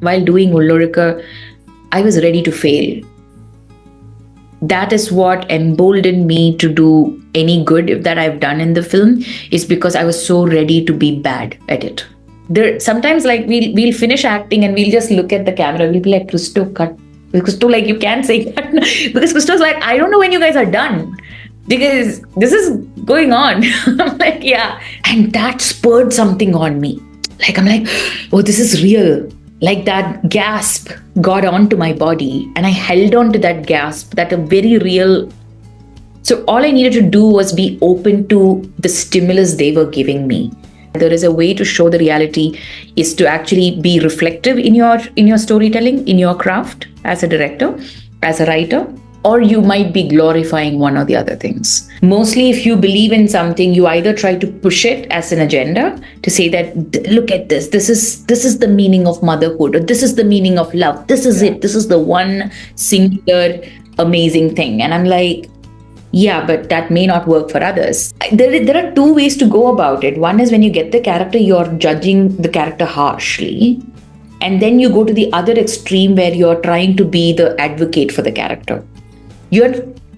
While doing Ullozhukku, I was ready to fail. That is what emboldened me to do any good that I've done in the film, is because I was so ready to be bad at it. There sometimes, like, we'll finish acting and we'll just look at the camera. We'll be like, Christo, cut. Christo, like, you can't say cut because Christo's like, I don't know when you guys are done because this is going on. I'm like, yeah, and that spurred something on me. Like, I'm like, oh, this is real. Like, that gasp got onto my body and I held on to that gasp, that a very real. So all I needed to do was be open to the stimulus they were giving me. There is a way to show the reality is to actually be reflective in your storytelling, in your craft as a director, as a writer, or you might be glorifying one or the other things. Mostly, if you believe in something, you either try to push it as an agenda to say that, look at this, this is the meaning of motherhood, or this is the meaning of love, this is it, this is the one singular amazing thing. And I'm like, yeah, but that may not work for others. There are two ways to go about it. One is when you get the character, you're judging the character harshly. And then you go to the other extreme where you're trying to be the advocate for the character.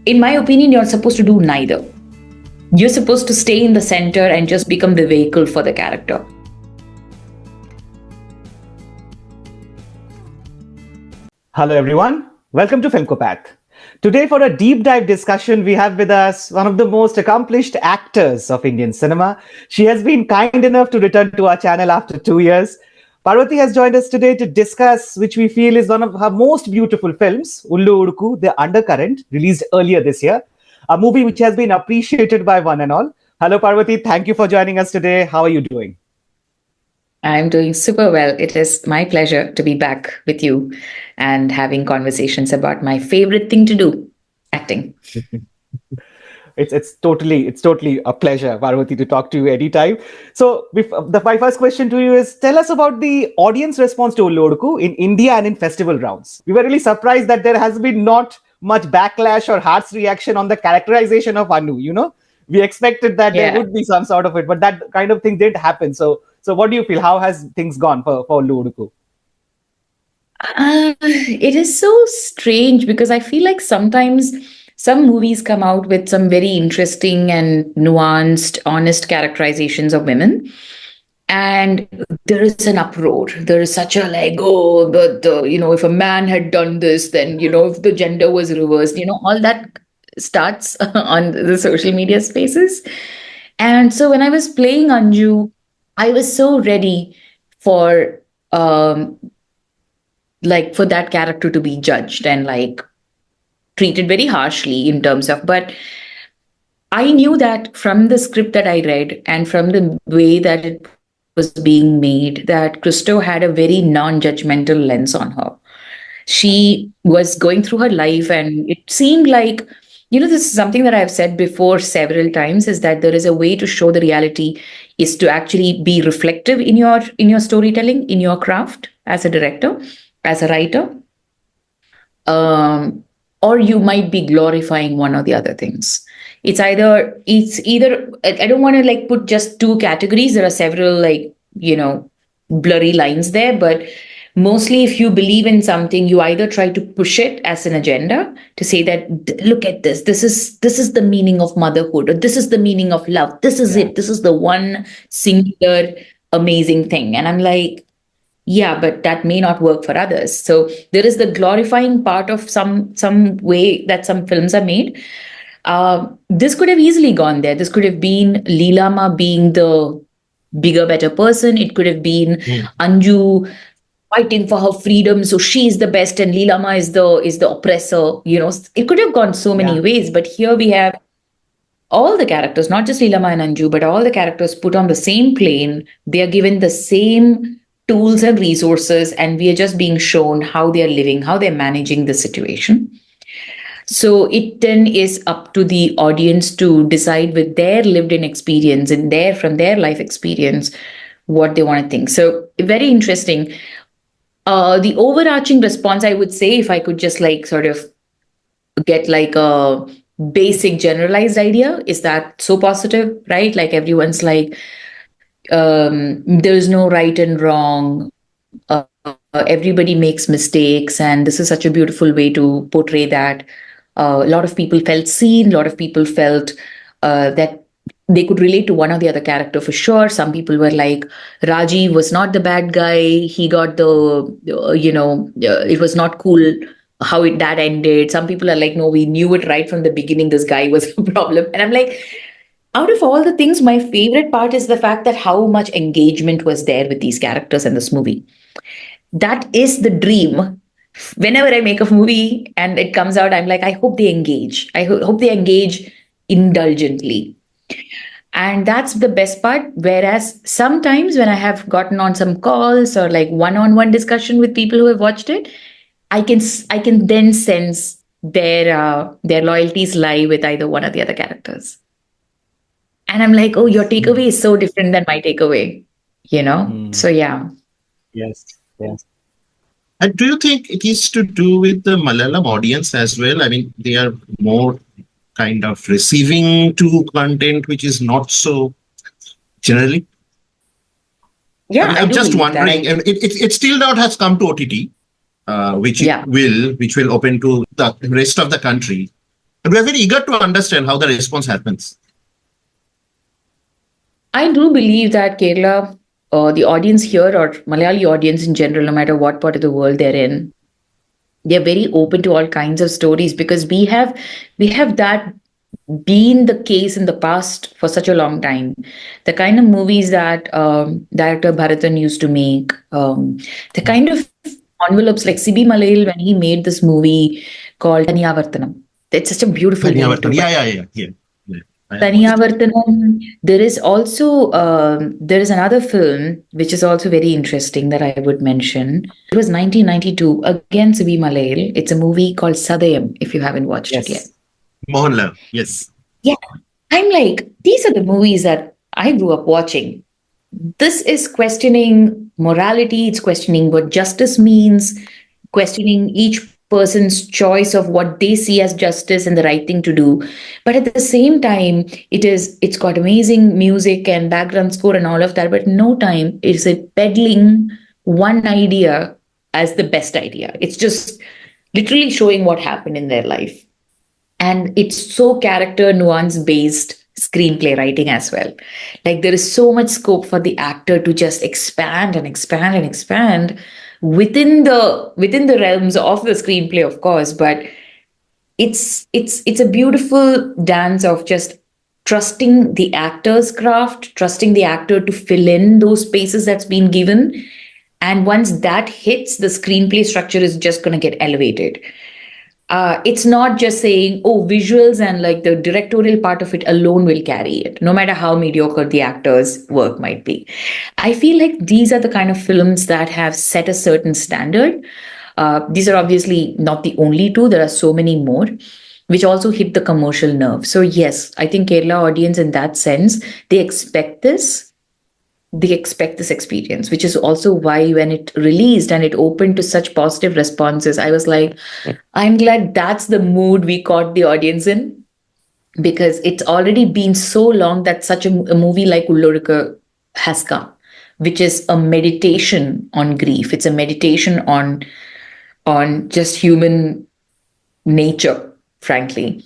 In my opinion, you're supposed to do neither. You're supposed to stay in the center and just become the vehicle for the character. Hello everyone, welcome to Filmcopath. Today for a deep dive discussion, we have with us one of the most accomplished actors of Indian cinema. She has been kind enough to return to our channel after 2 years. Parvathy has joined us today to discuss which we feel is one of her most beautiful films, Ullozhukku, The Undercurrent, released earlier this year, a movie which has been appreciated by one and all. Hello Parvathy, thank you for joining us today. How are you doing? I'm doing super well. It is my pleasure to be back with you and having conversations about my favorite thing to do, acting. It's totally a pleasure, Parvathy, to talk to you anytime. So my first question to you is, tell us about the audience response to Ullozhukku in India and in festival rounds. We were really surprised that there has been not much backlash or harsh reaction on the characterization of Anu. We expected that there would be some sort of it, but that kind of thing didn't happen. So what do you feel? How has things gone for Ullozhukku? It is so strange because I feel like sometimes some movies come out with some very interesting and nuanced, honest characterizations of women. And there is an uproar. There is such a like, oh, if a man had done this, then, if the gender was reversed, all that starts on the social media spaces. And so when I was playing Anju, I was so ready for um, for that character to be judged and like treated very harshly in terms of, but I knew that from the script that I read and from the way that it was being made, that Christo had a very non-judgmental lens on her. She was going through her life and it seemed like, this is something that I've said before several times, is that there is a way to show the reality is to actually be reflective in your storytelling, in your craft as a director, as a writer, or you might be glorifying one or the other things. It's either I don't want to like put just two categories. There are several blurry lines there, but mostly if you believe in something, you either try to push it as an agenda to say that, look at this, this is the meaning of motherhood, or this is the meaning of love, this is it, this is the one singular amazing thing. And I'm like, yeah, but that may not work for others. So there is the glorifying part of some way that some films are made. This could have easily gone there. This could have been Leelama being the bigger, better person. It could have been Anju fighting for her freedom, so she's the best, and Leelama is the oppressor. It could have gone so many ways. But here we have all the characters, not just Leelama and Anju, but all the characters put on the same plane. They are given the same tools and resources, and we are just being shown how they are living, how they're managing the situation. So it then is up to the audience to decide with their lived in experience and from their life experience what they want to think. So very interesting. The overarching response, I would say, if I could just like sort of get like a basic generalized idea, is that so positive, right? Like everyone's like, there's no right and wrong. everybody makes mistakes, and this is such a beautiful way to portray that. A lot of people felt seen, a lot of people felt that they could relate to one or the other character for sure. Some people were like, Rajiv was not the bad guy. He got it was not cool how that ended. Some people are like, no, we knew it right from the beginning. This guy was a problem. And I'm like, out of all the things, my favorite part is the fact that how much engagement was there with these characters in this movie. That is the dream. Whenever I make a movie and it comes out, I'm like, I hope they engage. Hope they engage indulgently. And that's the best part. Whereas sometimes when I have gotten on some calls or like one-on-one discussion with people who have watched it, I can then sense their loyalties lie with either one or the other characters. And I'm like, oh, your takeaway is so different than my takeaway, you know? So yeah. Yes, yes. And do you think it is to do with the Malayalam audience as well? I mean, they are more kind of receiving to content which is not so generally. Yeah, I mean, I I'm do just believe that. wondering, and it still not has come to OTT, Yeah. which will open to the rest of the country. And we're very eager to understand how the response happens. I do believe that Kerala, the audience here or Malayali audience in general, no matter what part of the world they're in, they're very open to all kinds of stories because we have that been the case in the past for such a long time. The kind of movies that director Bharatan used to make, the kind of envelopes like Sibi Malayal when he made this movie called Taniyavartanam. It's such a beautiful movie too. Yeah. I have watched it. Taniyavartanam. There is another film which is also very interesting that I would mention. It was 1992 again Sibi Malayal. It's a movie called Sadayam. If you haven't watched it yet. Yes. Mohanlal, yes. Yeah, I'm like, these are the movies that I grew up watching. This is questioning morality, it's questioning what justice means, questioning each person's choice of what they see as justice and the right thing to do. But at the same time, it's got amazing music and background score and all of that, but no time is it peddling one idea as the best idea. It's just literally showing what happened in their life. And it's so character nuance based screenplay writing as well. Like there is so much scope for the actor to just expand and expand and expand within the realms of the screenplay, of course. But it's a beautiful dance of just trusting the actor's craft, trusting the actor to fill in those spaces that's been given. And once that hits, the screenplay structure is just going to get elevated. It's not just saying, oh, visuals and like the directorial part of it alone will carry it, no matter how mediocre the actor's work might be. I feel like these are the kind of films that have set a certain standard. These are obviously not the only two, there are so many more, which also hit the commercial nerve. So, yes, I think Kerala audience in that sense, they expect this. They expect this experience, which is also why when it released and it opened to such positive responses, I was like, I'm glad that's the mood we caught the audience in because it's already been so long that such a movie like Ullozhukku has come, which is a meditation on grief. It's a meditation on just human nature, frankly.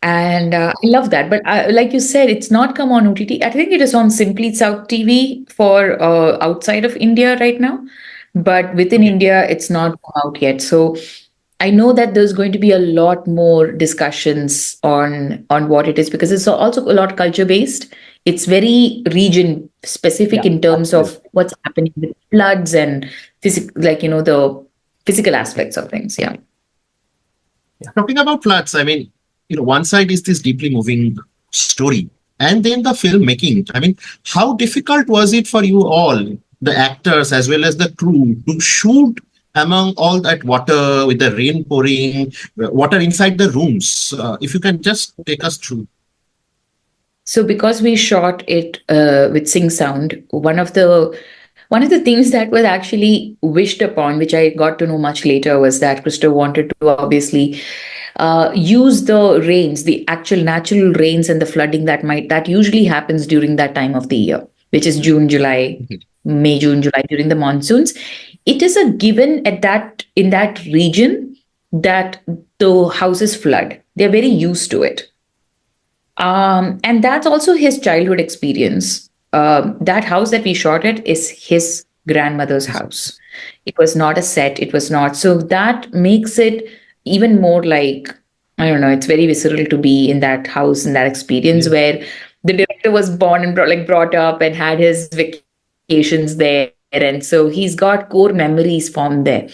And I love that. But like you said, it's not come on OTT. I think it is on Simply South TV for outside of India right now. But within India, it's not come out yet. So I know that there's going to be a lot more discussions on what it is because it's also a lot culture based. It's very region specific Yeah, in terms of absolutely. what's happening with floods and the physical aspects of things. Yeah. Talking about floods, I mean, one side is this deeply moving story, and then the filmmaking. I mean, how difficult was it for you all, the actors as well as the crew, to shoot among all that water with the rain pouring, water inside the rooms? If you can just take us through. So because we shot it with Sing Sound, one of the things that was actually wished upon, which I got to know much later, was that Christo wanted to obviously use the rains, the actual natural rains and the flooding that usually happens during that time of the year, which is June, July, May, June, July during the monsoons, it is a given at that in that region that the houses flood. They're very used to it. And that's also his childhood experience. That house that we shot at is his grandmother's house. It was not a set, it was not. So that makes it even more like, I don't know, it's very visceral to be in that house, in that experience Yeah. where the director was born and brought up and had his vacations there. And so he's got core memories formed there.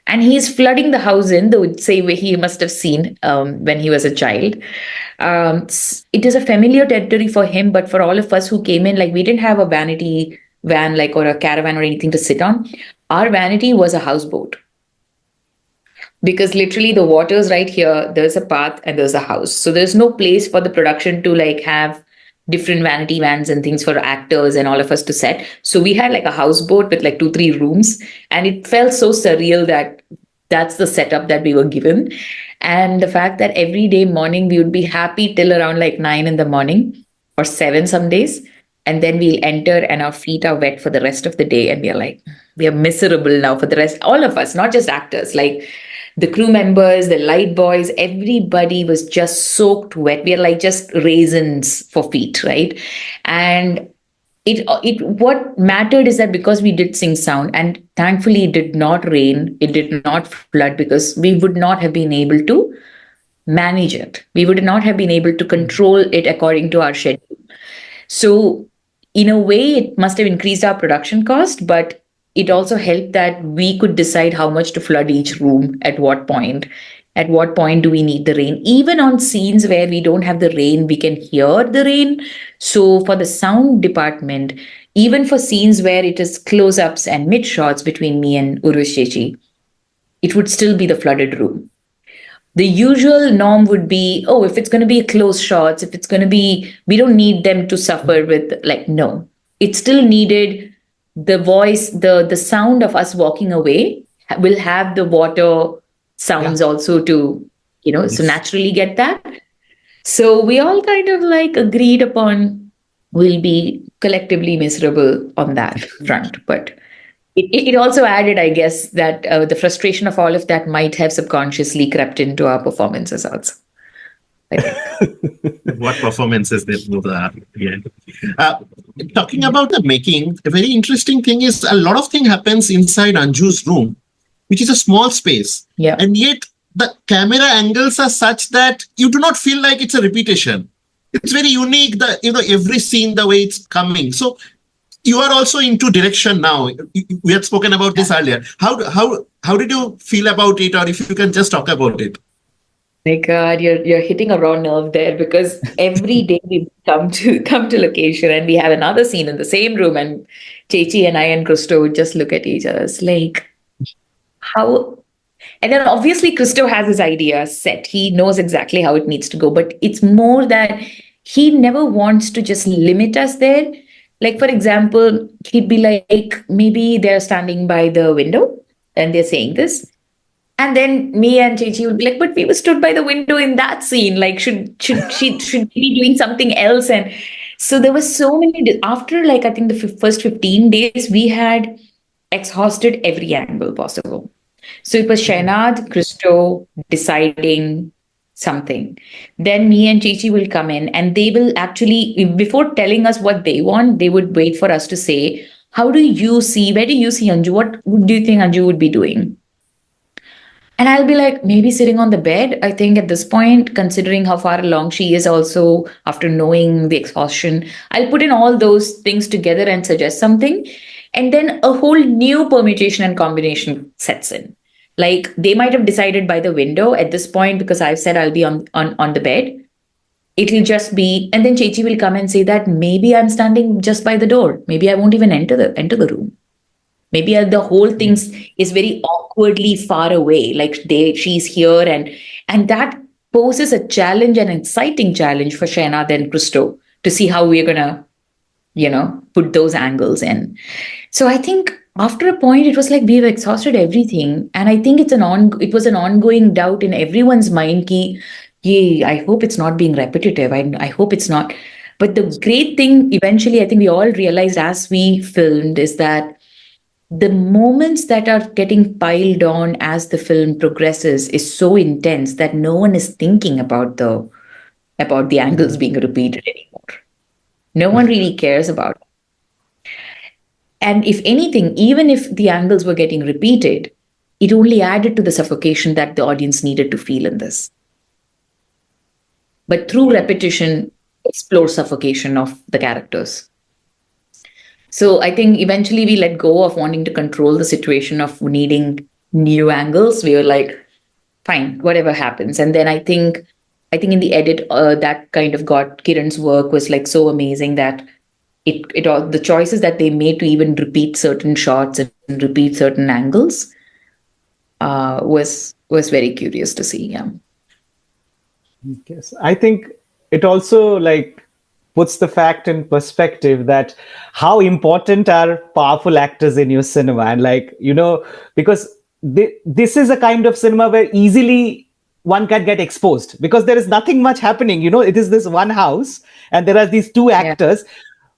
And he's flooding the house in the same way he must have seen when he was a child. It is a familiar territory for him, but for all of us who came in, like we didn't have a vanity van, like or a caravan or anything to sit on. Our vanity was a houseboat, because literally the water's right here, there's a path and there's a house, so there's no place for the production to like have different vanity vans and things for actors and all of us to set. So we had like a houseboat with like 2 3 rooms, and it felt so surreal that that's the setup that we were given. And the fact that every day morning we would be happy till around like 9 in the morning or 7 some days, and then we'll enter and our feet are wet for the rest of the day, and we are like, we are miserable now for the rest, all of us, not just actors, like the crew members, the light boys, everybody was just soaked wet. We are like just raisins for feet, right? And it what mattered is that because we did sing sound, and thankfully it did not rain, it did not flood, because we would not have been able to manage it. We would not have been able to control it according to our schedule. So, in a way, it must have increased our production cost, but it also helped that we could decide how much to flood each room at what point. At what point do we need the rain? Even on scenes where we don't have the rain, we can hear the rain. So, for the sound department, even for scenes where it is close ups and mid shots between me and Urvashi, it would still be the flooded room. The usual norm would be, oh, if it's going to be close shots, if it's going to be, we don't need them to suffer with, like, no, it still needed the voice, the sound of us walking away will have the water Yeah. sounds also to, so Yes. naturally get that. So we all kind of like agreed upon we'll be collectively miserable on that front. But it also added, I guess, that the frustration of all of that might have subconsciously crept into our performances also, I think. What performances they both are. Yeah. Uh, Talking about the making, a very interesting thing is a lot of thing happens inside Anju's room, which is a small space, Yeah. and yet the camera angles are such that you do not feel like it's a repetition. It's very unique. The every scene, the way it's coming. So you are also into direction now. We had spoken about this earlier. How did you feel about it, or if you can just talk about it? My God, you're hitting a raw nerve there, because every day we come to location and we have another scene in the same room, and Chechi and I and Christo would just look at each other. It's like, how. And then obviously Christo has his idea set. He knows exactly how it needs to go, but it's more that he never wants to just limit us there. Like, for example, he'd be like, maybe they're standing by the window and they're saying this. And then me and Chichi would be like, but we were stood by the window in that scene. Like, should we be doing something else? And so there was so many. After like I think the first 15 days, we had exhausted every angle possible. So it was Shainad, Christo deciding something. Then me and Chichi will come in, and they will actually, before telling us what they want, they would wait for us to say, how do you see, where do you see Anju? What do you think Anju would be doing? And I'll be like, maybe sitting on the bed. I think at this point, considering how far along she is, also after knowing the exhaustion, I'll put in all those things together and suggest something. And then a whole new permutation and combination sets in. Like they might have decided by the window at this point, because I've said I'll be on the bed. It'll just be, and then Chechi will come and say that maybe I'm standing just by the door. Maybe I won't even enter the room. Maybe the whole thing is very awkwardly far away, like she's here, and that poses a challenge, an exciting challenge for Shainad and Christo to see how we're gonna put those angles in. So I think after a point it was like we've exhausted everything, and I think it was an ongoing doubt in everyone's mind ki, yay, I hope it's not being repetitive, I hope it's not. But the great thing eventually I think we all realized as we filmed is that the moments that are getting piled on as the film progresses is so intense that no one is thinking about the angles being repeated anymore. No one really cares about it. And if anything, even if the angles were getting repeated, it only added to the suffocation that the audience needed to feel in this. But through repetition, explore suffocation of the characters. So I think eventually we let go of wanting to control the situation of needing new angles. We were like, fine, whatever happens. And then I think in the edit, that kind of got Kiran's work was like so amazing that it all the choices that they made to even repeat certain shots and repeat certain angles was very curious to see. Yeah. Yes, I think it also like puts the fact in perspective that how important are powerful actors in your cinema, and like because this is a kind of cinema where easily one can get exposed because there is nothing much happening. It is this one house and there are these two Yeah. actors,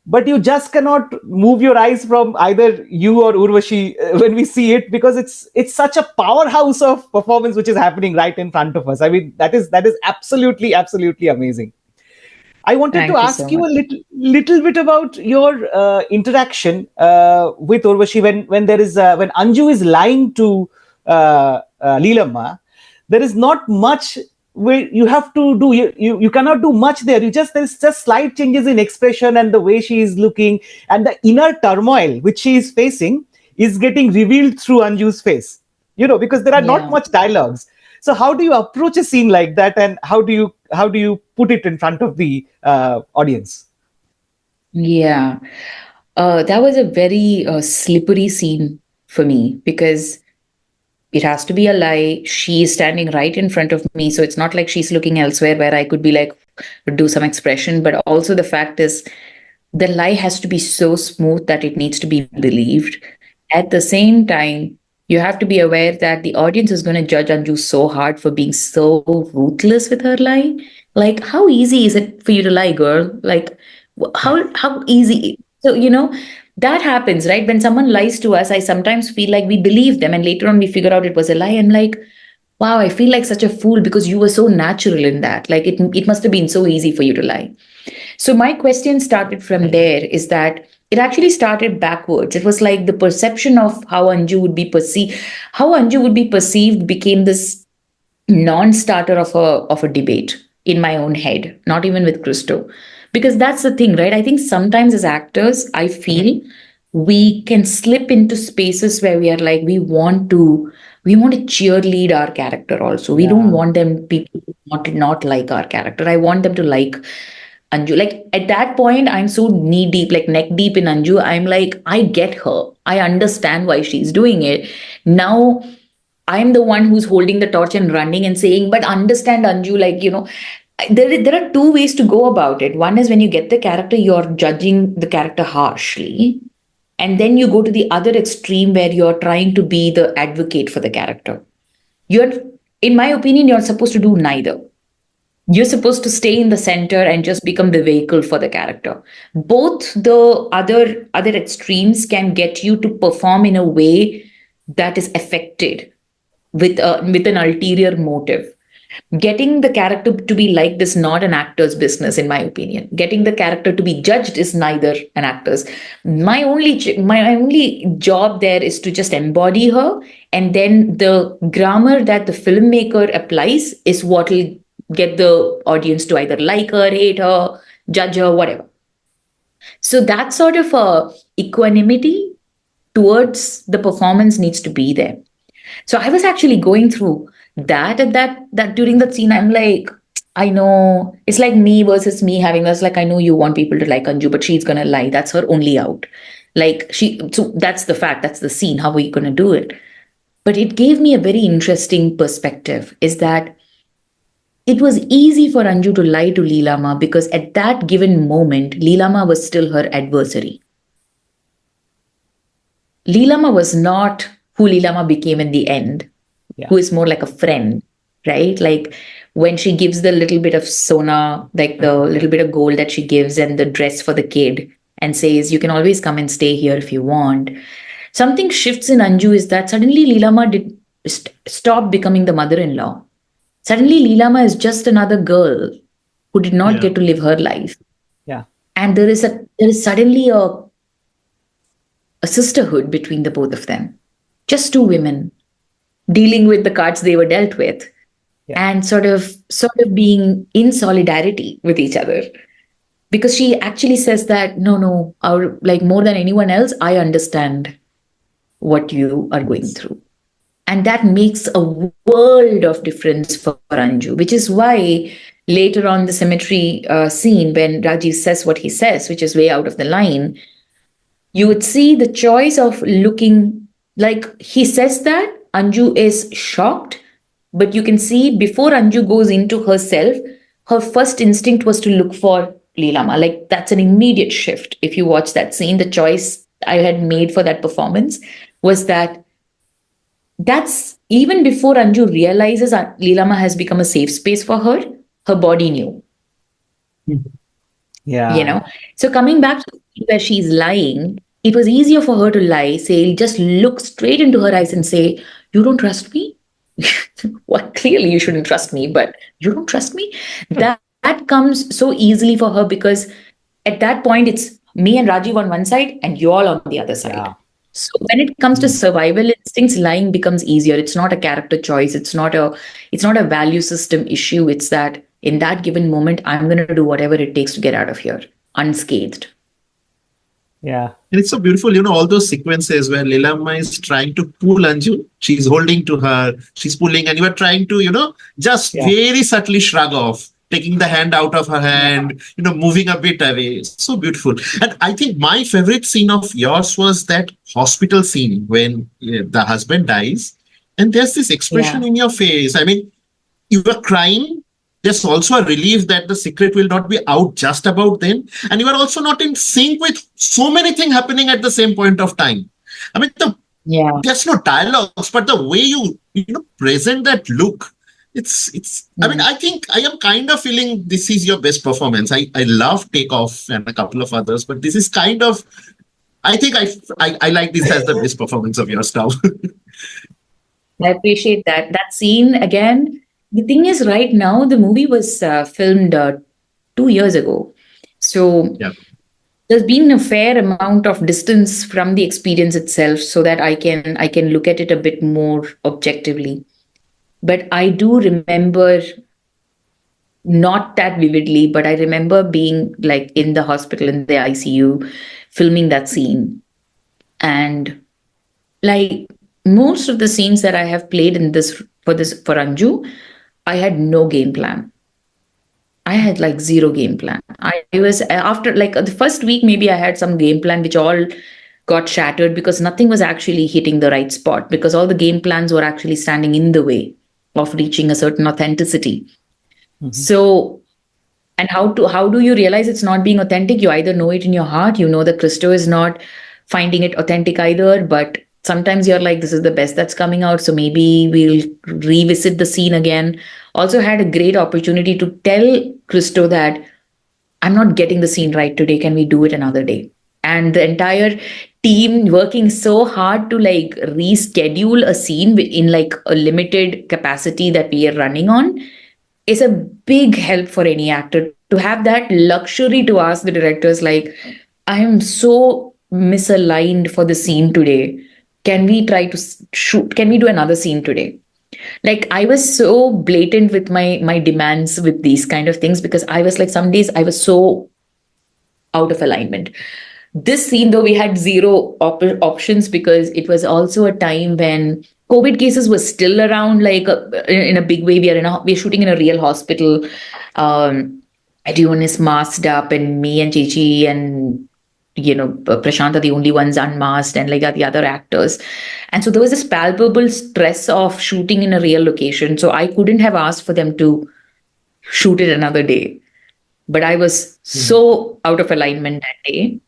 but you just cannot move your eyes from either you or Urvashi when we see it, because it's such a powerhouse of performance which is happening right in front of us. I mean, that is absolutely amazing. I wanted to Thank you so ask you much. a little bit about your interaction with Urvashi when Anju is lying to Leelamma. There is not much where you have to do. You cannot do much there. There's just slight changes in expression and the way she is looking, and the inner turmoil which she is facing is getting revealed through Anju's face. Because there are not Yeah. much dialogues. So how do you approach a scene like that, and how do you put it in front of the audience? Yeah. That was a very slippery scene for me because it has to be a lie. She is standing right in front of me. So it's not like she's looking elsewhere where I could be like, do some expression. But also the fact is, the lie has to be so smooth that it needs to be believed. At the same time, you have to be aware that the audience is going to judge Anju so hard for being so ruthless with her lie. Like, how easy is it for you to lie, girl? Like, how easy? So that happens, right? When someone lies to us, I sometimes feel like we believe them, and later on we figure out it was a lie. I'm like, wow, I feel like such a fool because you were so natural in that. Like it must have been so easy for you to lie. So my question started from there is that it actually started backwards. It was like the perception of how Anju would be perceived became this non-starter of a debate in my own head, not even with Christo. Because that's the thing, right? I think sometimes as actors, I feel we can slip into spaces where we are like we want to cheerlead our character also. We don't Yeah. want them people not like our character. I want them to like Anju. Like at that point, I'm so knee deep, like neck deep in Anju. I'm like, I get her. I understand why she's doing it. Now I'm the one who's holding the torch and running and saying, but understand Anju, like, there are two ways to go about it. One is when you get the character, you're judging the character harshly. And then you go to the other extreme where you're trying to be the advocate for the character. You're, in my opinion, you're supposed to do neither. You're supposed to stay in the center and just become the vehicle for the character. Both the other extremes can get you to perform in a way that is affected with an ulterior motive. Getting the character to be liked is not an actor's business, in my opinion. Getting the character to be judged is neither an actor's. My only job there is to just embody her, and then the grammar that the filmmaker applies is what will get the audience to either like her, hate her, judge her, whatever. So that sort of equanimity towards the performance needs to be there. So I was actually going through that at that during that scene. I'm like, I know it's like me versus me having this. Like, I know you want people to like Anju, but she's gonna lie. That's her only out. Like so that's the fact. That's the scene. How are you gonna do it? But it gave me a very interesting perspective. Is that it was easy for Anju to lie to Leelama because at that given moment, Leelama was still her adversary. Leelama was not who Leelama became in the end, Yeah. who is more like a friend, right? Like when she gives the little bit of sona, like the little bit of gold that she gives and the dress for the kid and says, you can always come and stay here if you want. Something shifts in Anju is that suddenly Leelama did stop becoming the mother-in-law. Suddenly Leelama is just another girl who did not Yeah. get to live her life. Yeah. And there is suddenly a sisterhood between the both of them. Just two women dealing with the cards they were dealt with Yeah. and sort of being in solidarity with each other. Because she actually says that no, our like more than anyone else, I understand what you are going Yes. through. And that makes a world of difference for Anju, which is why later on the cemetery scene, when Rajiv says what he says, which is way out of the line, you would see the choice of looking like he says that Anju is shocked, but you can see before Anju goes into herself, her first instinct was to look for Leelama. Like that's an immediate shift. If you watch that scene, the choice I had made for that performance was that that's even before Anju realizes Leelama has become a safe space for her, her body knew, you Yeah. know. So coming back to where she's lying, it was easier for her to lie, say, just look straight into her eyes and say, "You don't trust me?" Well, clearly you shouldn't trust me, but you don't trust me? That comes so easily for her because at that point it's me and Rajiv on one side and you all on the other side. Yeah. So when it comes to Mm. survival instincts, lying becomes easier. It's not a character choice. It's not a value system issue. It's that in that given moment, I'm gonna do whatever it takes to get out of here unscathed. Yeah. And it's so beautiful, all those sequences where Lilama is trying to pull Anju. She's holding to her, she's pulling, and you are trying to, just Yeah. very subtly shrug off, taking the hand out of her Yeah. hand, moving a bit away. So beautiful. And I think my favorite scene of yours was that hospital scene when the husband dies. And there's this expression Yeah. in your face. I mean, you were crying. There's also a relief that the secret will not be out just about then. And you are also not in sync with so many things happening at the same point of time. I mean, Yeah. there's no dialogues, but the way you present that look, it's I mean, Mm. I think I am kind of feeling this is your best performance. I love Takeoff and a couple of others, but this is kind of I think I like this as the best performance of yours now. I appreciate that. That scene again. The thing is, right now the movie was filmed 2 years ago, so Yeah. there's been a fair amount of distance from the experience itself, so that I can look at it a bit more objectively. But I do remember not that vividly, but I remember being like in the hospital in the ICU, filming that scene, and like most of the scenes that I have played in this for Anju, I had no game plan. I had like zero game plan. I was after like the first week, maybe I had some game plan, which all got shattered because nothing was actually hitting the right spot because all the game plans were actually standing in the way of reaching a certain authenticity. Mhm. So, and how do you realize it's not being authentic? You either know it in your heart, you know that Christo is not finding it authentic either, but sometimes you're like, this is the best that's coming out, so maybe we'll revisit the scene again. Also had a great opportunity to tell Christo that I'm not getting the scene right today. Can we do it another day? And the entire team working so hard to like reschedule a scene in like a limited capacity that we are running on is a big help for any actor to have that luxury to ask the directors like, I am so misaligned for the scene today. Can we try to shoot? Can we do another scene today? Like I was so blatant with my demands with these kind of things because I was like some days I was so out of alignment. This scene, though, we had zero options because it was also a time when COVID cases were still around, like in a big way. We're shooting in a real hospital. Everyone is masked up, and me and Chichi and Prashant are the only ones unmasked, and like are the other actors. And so there was this palpable stress of shooting in a real location. So I couldn't have asked for them to shoot it another day. But I was so out of alignment that day.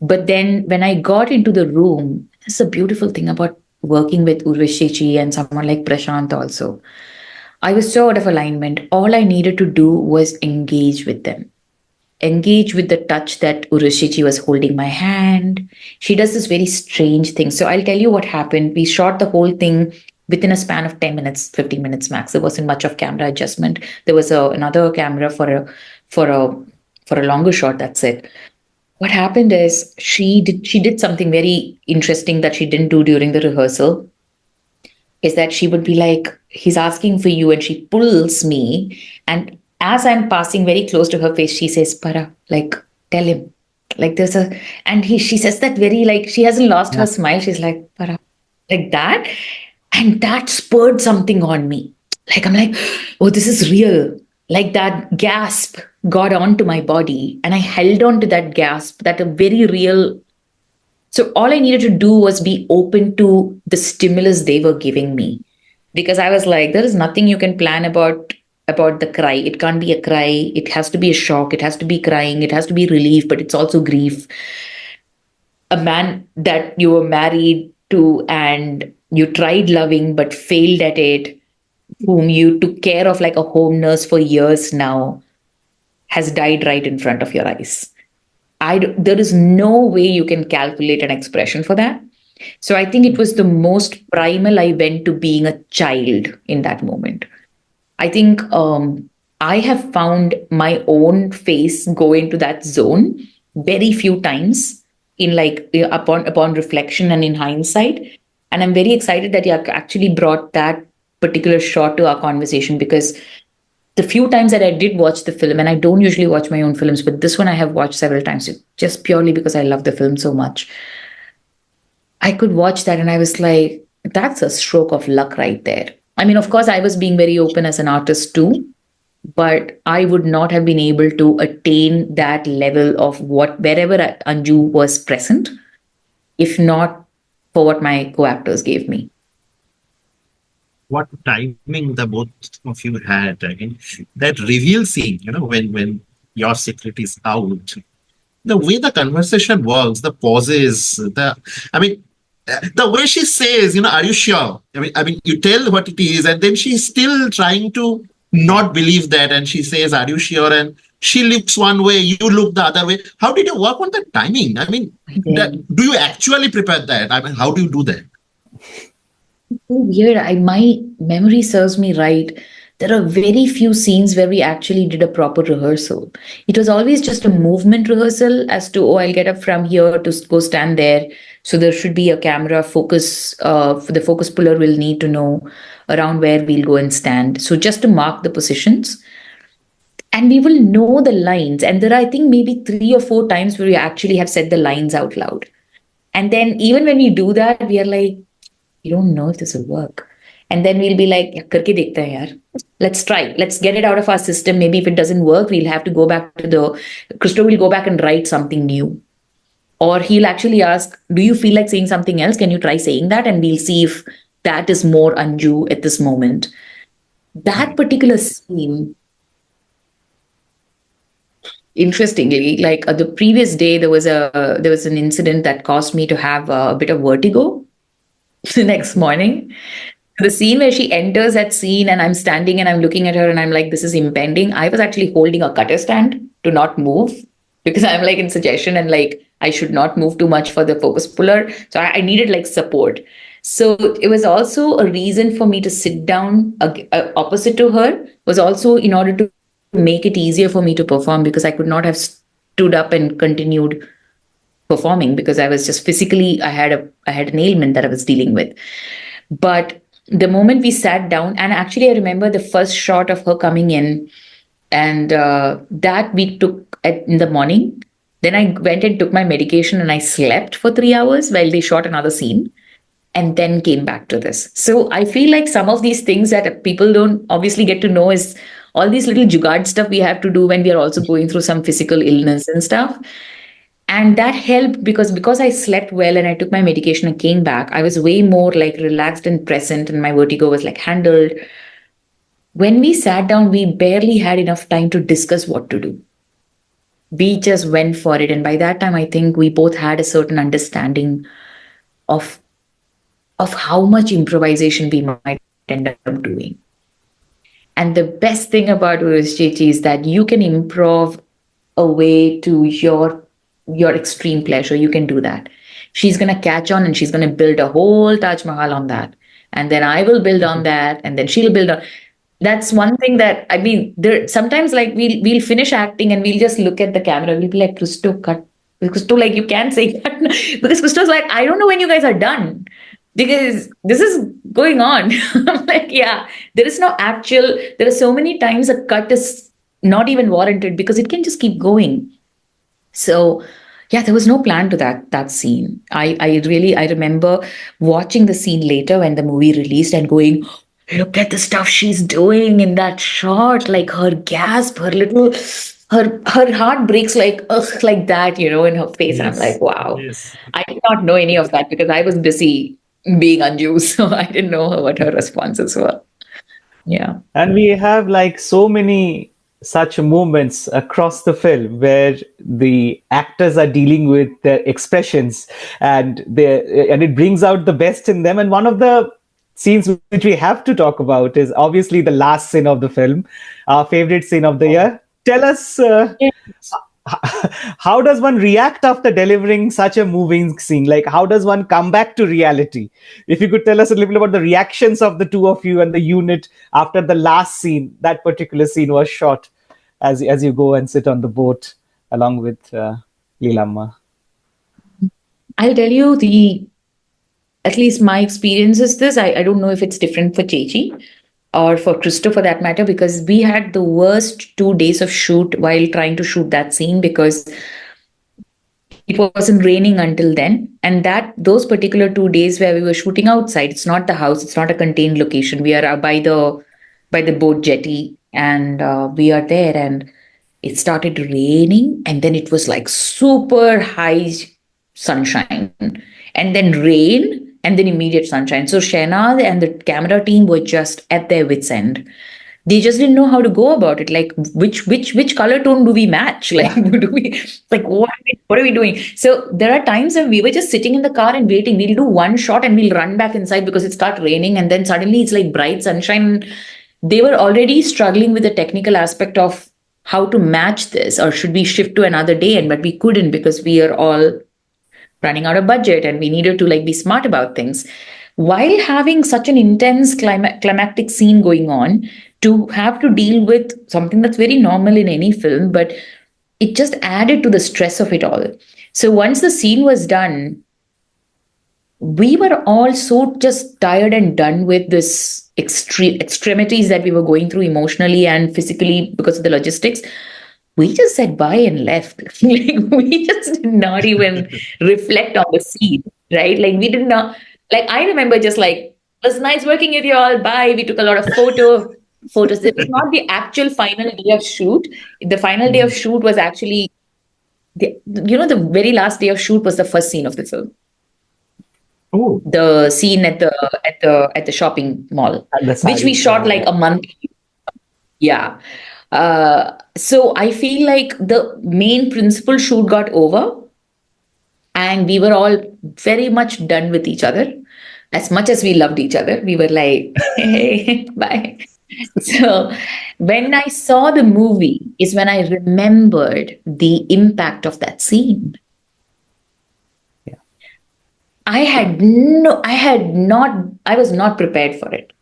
But then when I got into the room, this is a beautiful thing about working with Urvashi and someone like Prashant also. I was so out of alignment. All I needed to do was engage with them. engage with the touch that Urvashi was holding my hand. She does this very strange thing. So I'll tell you what happened. We shot the whole thing within a span of 10 minutes, 15 minutes max. There wasn't much of camera adjustment. There was another camera for a for a longer shot. That's it. What happened is she did something very interesting that she didn't do during the rehearsal, is that she would be like, he's asking for you, and she pulls me. And as I'm passing very close to her face, she says, Para, like, tell him. Like there's a, and she says that very, like, she hasn't lost her smile. She's like, Para, like that. And that spurred something on me. Like, I'm like, oh, this is real. Like that gasp got onto my body, and I held on to that gasp, that a very real. So all I needed to do was be open to the stimulus they were giving me, because I was like, there is nothing you can plan about the cry. It can't be a cry. It has to be a shock. It has to be crying. It has to be relief, but it's also grief. A man that you were married to and you tried loving but failed at it, whom you took care of like a home nurse for years now, has died right in front of your eyes. There is no way you can calculate an expression for that. So I think it was the most primal I went to being a child in that moment. I think I have found my own face go into that zone very few times in like upon reflection and in hindsight. And I'm very excited that you actually brought that particular shot to our conversation, because the few times that I did watch the film, and I don't usually watch my own films, but this one I have watched several times just purely because I love the film so much. I could watch that and I was like, that's a stroke of luck right there. I mean, of course, I was being very open as an artist too, but I would not have been able to attain that level of what wherever Anju was present, if not for what my co-actors gave me. What timing the both of you had. I mean, that reveal scene, when your secret is out, the way the conversation works, the pauses, I mean, the way she says, are you sure? I mean, you tell what it is, and then she's still trying to not believe that, and she says, "Are you sure?" And she looks one way, you look the other way. How did you work on the timing? I mean, do you actually prepare that? I mean, how do you do that? So weird. My memory serves me right. There are very few scenes where we actually did a proper rehearsal. It was always just a movement rehearsal as to, oh, I'll get up from here to go stand there. So there should be a camera focus. The focus puller will need to know around where we'll go and stand. So just to mark the positions. And we will know the lines. And there are, I think, maybe 3 or 4 times where we actually have said the lines out loud. And then even when we do that, we are like, we don't know if this will work. And then we'll be like, "Yeah, karke dekhte hain yaar. Let's try. Let's get it out of our system. Maybe if it doesn't work, we'll have to go back to Christo will go back and write something new. Or he'll actually ask, do you feel like saying something else? Can you try saying that? And we'll see if that is more Anju at this moment." That particular scene, interestingly, like the previous day, there was an incident that caused me to have a bit of vertigo the next morning. The scene where she enters that scene and I'm standing and I'm looking at her and I'm like, this is impending. I was actually holding a cutter stand to not move, because I'm like in suggestion and like I should not move too much for the focus puller. So I needed like support. So it was also a reason for me to sit down opposite to her, was also in order to make it easier for me to perform, because I could not have stood up and continued performing because I was just physically, I had an ailment that I was dealing with. But the moment we sat down, and actually I remember the first shot of her coming in, and that we took in the morning. Then I went and took my medication and I slept for 3 hours while they shot another scene, and then came back to this. So I feel like some of these things that people don't obviously get to know is all these little jugaad stuff we have to do when we are also going through some physical illness and stuff. And that helped because I slept well and I took my medication and came back. I was way more like relaxed and present, and my vertigo was like handled. When we sat down, we barely had enough time to discuss what to do. We just went for it. And by that time, I think we both had a certain understanding of how much improvisation we might end up doing. And the best thing about Urvashi is that you can improv a way to your extreme pleasure, you can do that. She's gonna catch on and she's gonna build a whole Taj Mahal on that. And then I will build on that, and then she'll build on. That's one thing that I mean. There sometimes like we'll finish acting and we'll just look at the camera. We'll be like, Christo, cut. Christo, like you can't say cut because Christo's like, I don't know when you guys are done because this is going on. I'm like, yeah, there is no actual. There are so many times a cut is not even warranted because it can just keep going. So yeah, there was no plan to that scene. I remember watching the scene later when the movie released and going, look at the stuff she's doing in that shot, like her gasp, her little her heart breaks like ugh, like that, in her face. And I'm like, Yes. wow. Yes. I did not know any of that because I was busy being Anju, so I didn't know what her responses were. Yeah. And we have like so many such moments across the film where the actors are dealing with their expressions and it brings out the best in them. And one of the scenes which we have to talk about is obviously the last scene of the film, our favorite scene of the year. Tell us how does one react after delivering such a moving scene? Like, how does one come back to reality? If you could tell us a little bit about the reactions of the two of you and the unit after the last scene, that particular scene was shot as you go and sit on the boat along with Leelamma. I'll tell you the at least my experience is this. I don't know if it's different for Chechi or for Christo for that matter, because we had the worst 2 days of shoot while trying to shoot that scene because it wasn't raining until then. And that those particular 2 days where we were shooting outside, it's not the house, it's not a contained location. We are by the boat jetty, and we are there, and it started raining, and then it was like super high sunshine, and then rain, and then immediate sunshine. So Shenad and the camera team were just at their wits' end. They just didn't know how to go about it. Like which color tone do we match? Like do we like what are we doing? So there are times when we were just sitting in the car and waiting. We'll do one shot and we'll run back inside because it starts raining, and then suddenly it's like bright sunshine. They were already struggling with the technical aspect of how to match this, or should we shift to another day? And but we couldn't because we are all running out of budget and we needed to like be smart about things while having such an intense climactic scene going on, to have to deal with something that's very normal in any film, but it just added to the stress of it all. So once the scene was done, we were all so just tired and done with this extremities that we were going through emotionally and physically because of the logistics. We just said bye and left. Like we just did not even reflect on the scene, right? Like we did not. Like I remember just like it was nice working with you all. Bye. We took a lot of photos. It was not the actual final day of shoot. The final day of shoot was actually the very last day of shoot was the first scene of the film. Oh, The scene at the shopping mall, And the which we sari, shot like a month. Yeah. So I feel like the main principal shoot got over and we were all very much done with each other. As much as we loved each other, we were like, hey, bye. So when I saw the movie is when I remembered the impact of that scene. yeah. I was not prepared for it.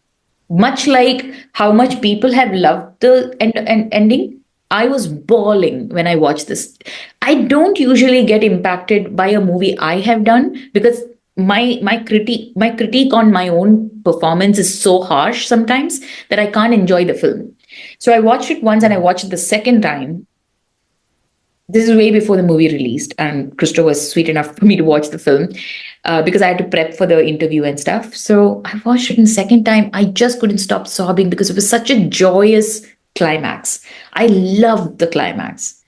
Much like how much people have loved the ending, I was bawling when I watched this. I don't usually get impacted by a movie I have done because my critique on my own performance is so harsh sometimes that I can't enjoy the film. So I watched it once and I watched it the second time. This is way before the movie released, and Christo was sweet enough for me to watch the film because I had to prep for the interview and stuff. So I watched it in the second time. I just couldn't stop sobbing because it was such a joyous climax. I loved the climax.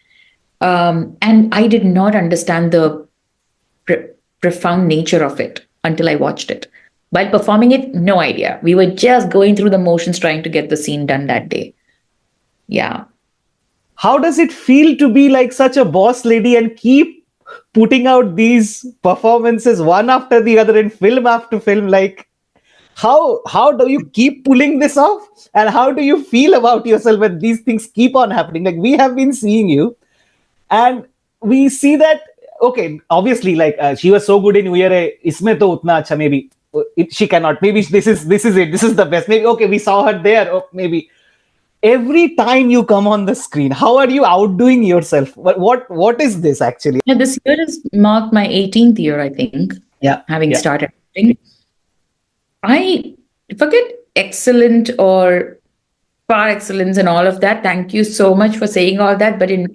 And I did not understand the pr- profound nature of it until I watched it. While performing it, no idea. We were just going through the motions trying to get the scene done that day. Yeah. How does it feel to be like such a boss lady and keep putting out these performances one after the other in film after film? Like, how do you keep pulling this off, and how do you feel about yourself when these things keep on happening? Like, we have been seeing you And we see that, okay, obviously, like she was so good in Uyare, isme to utna acha, maybe she cannot, maybe this is it, this is the best, maybe, okay, we saw her there, oh, maybe. Every time you come on the screen, how are you outdoing yourself? What is this actually? Yeah, this year has marked my 18th year, I think, Yeah, having yeah. started acting. I forget excellent or par excellence and all of that. Thank you so much for saying all that. But in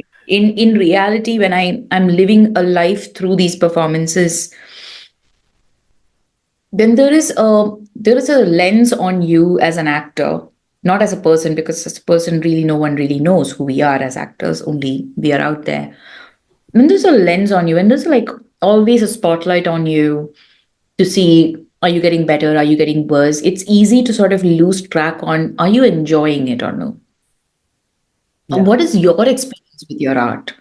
reality, when I'm living a life through these performances, then there is a lens on you as an actor, not as a person, because as a person, really, no one really knows who we are as actors. Only we are out there. When there's a lens on you, and there's like always a spotlight on you to see, are you getting better, are you getting worse, it's easy to sort of lose track on, are you enjoying it or no. Yeah. What is your experience with your art?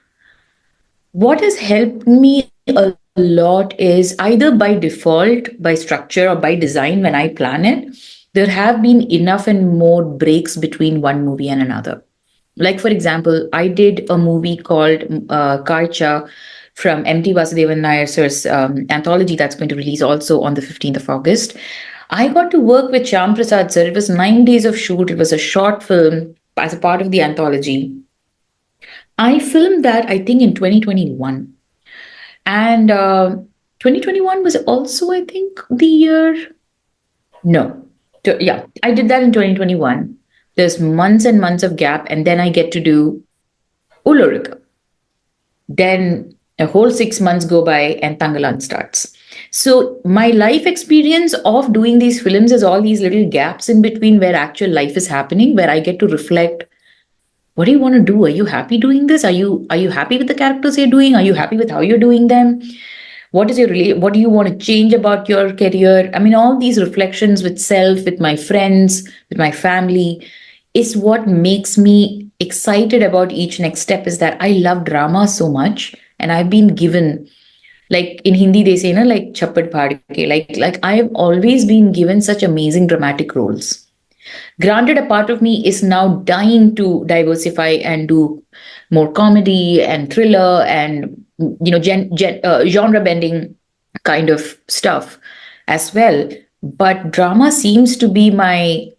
What has helped me a lot is either by default, by structure, or by design, when I plan it, there have been enough and more breaks between one movie and another. Like, for example, I did a movie called Karcha from M.T. Vasudevan Nair sir's anthology that's going to release also on the 15th of August. I got to work with Shyam Prasad sir. It was 9 days of shoot. It was a short film as a part of the anthology. I filmed that, I think, in 2021. And 2021 was also, I think, the year. No. Yeah, I did that in 2021. There's months and months of gap, and then I get to do Ullozhukku. Then a whole 6 months go by and Tangalan starts. So my life experience of doing these films is all these little gaps in between where actual life is happening, where I get to reflect. What do you want to do? Are you happy doing this? Are you happy with the characters you're doing? Are you happy with how you're doing them? What do you want to change about your career? I mean, all these reflections with self, with my friends, with my family, is what makes me excited about each next step. Is that I love drama so much, and I've been given, like in Hindi they say, na, like chappat bhaad ke, like I've always been given such amazing dramatic roles. Granted, a part of me is now dying to diversify and do more comedy and thriller and genre bending kind of stuff as well. But drama seems to be my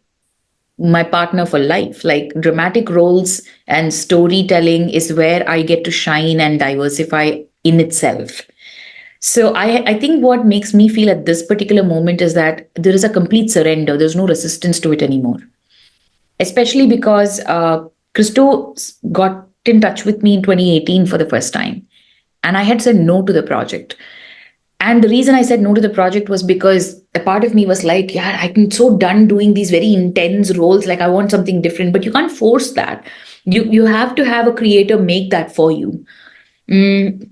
partner for life. Like dramatic roles and storytelling is where I get to shine and diversify in itself. So I think what makes me feel at this particular moment is that there is a complete surrender. There's no resistance to it anymore, especially because Christo got in touch with me in 2018 for the first time. And I had said no to the project. And the reason I said no to the project was because a part of me was like, yeah, I'm so done doing these very intense roles. Like, I want something different, but you can't force that. You have to have a creator make that for you.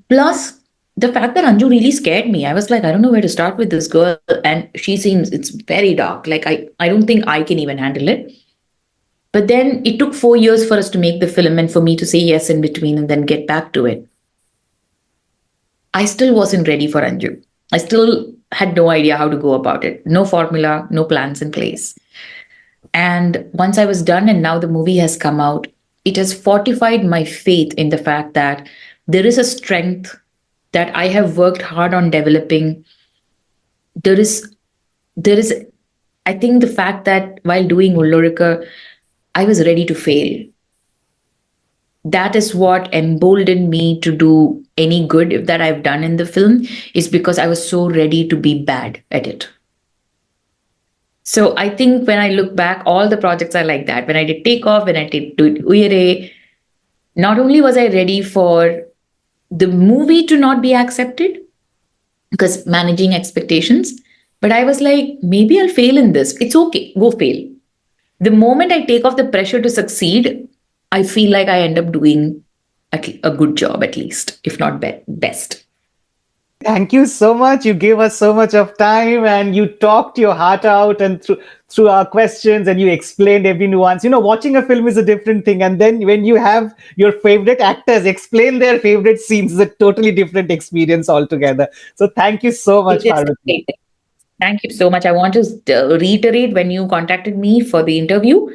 Plus, the fact that Anju really scared me. I was like, I don't know where to start with this girl. And she seems, it's very dark. Like, I don't think I can even handle it. But then it took 4 years for us to make the film and for me to say yes in between and then get back to it. I still wasn't ready for Anju. I still had no idea how to go about it. No formula, no plans in place. And once I was done and now the movie has come out, it has fortified my faith in the fact that there is a strength that I have worked hard on developing. There is I think the fact that while doing Ullozhukku, I was ready to fail. That is what emboldened me to do any good that I've done in the film, is because I was so ready to be bad at it. So I think when I look back, all the projects are like that. When I did Takeoff, when I did Uyere, not only was I ready for the movie to not be accepted, because managing expectations, but I was like, maybe I'll fail in this. It's okay, go fail. The moment I take off the pressure to succeed, I feel like I end up doing a good job, at least, if not best. Thank you so much. You gave us so much of time and you talked your heart out and through our questions and you explained every nuance. Watching a film is a different thing. And then when you have your favorite actors explain their favorite scenes, is a totally different experience altogether. So thank you so much, It is Parvathy. great. Thank you so much. I want to reiterate, when you contacted me for the interview,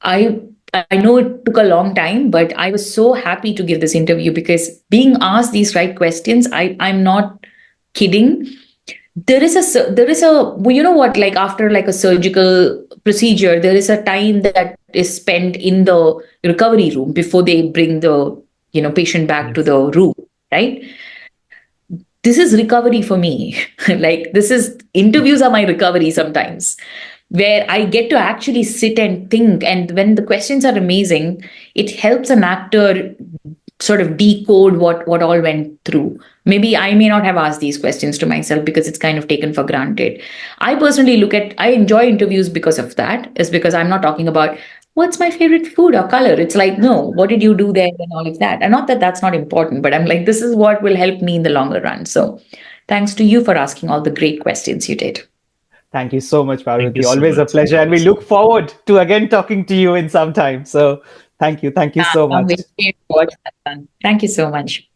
I I know it took a long time, but I was so happy to give this interview because being asked these right questions, I'm not kidding. There is a well, you know what, like after like a surgical procedure, there is a time that is spent in the recovery room before they bring the patient back to Yes. the room, right? This is recovery for me. Like this is interviews are my recovery sometimes, where I get to actually sit and think. And when the questions are amazing, it helps an actor sort of decode what all went through. Maybe I may not have asked these questions to myself because it's kind of taken for granted. I personally I enjoy interviews because of that, is because I'm not talking about what's my favorite food or color. It's like, no, what did you do there and all of that. And not that that's not important, but I'm like, this is what will help me in the longer run. So thanks to you for asking all the great questions you did. Thank you so much, Thank you Parvathy. so Always a much. pleasure. And we look forward to again talking to you in some time. So thank you. Thank you Yeah, so I'm much. waiting to watch that one. Thank you so much.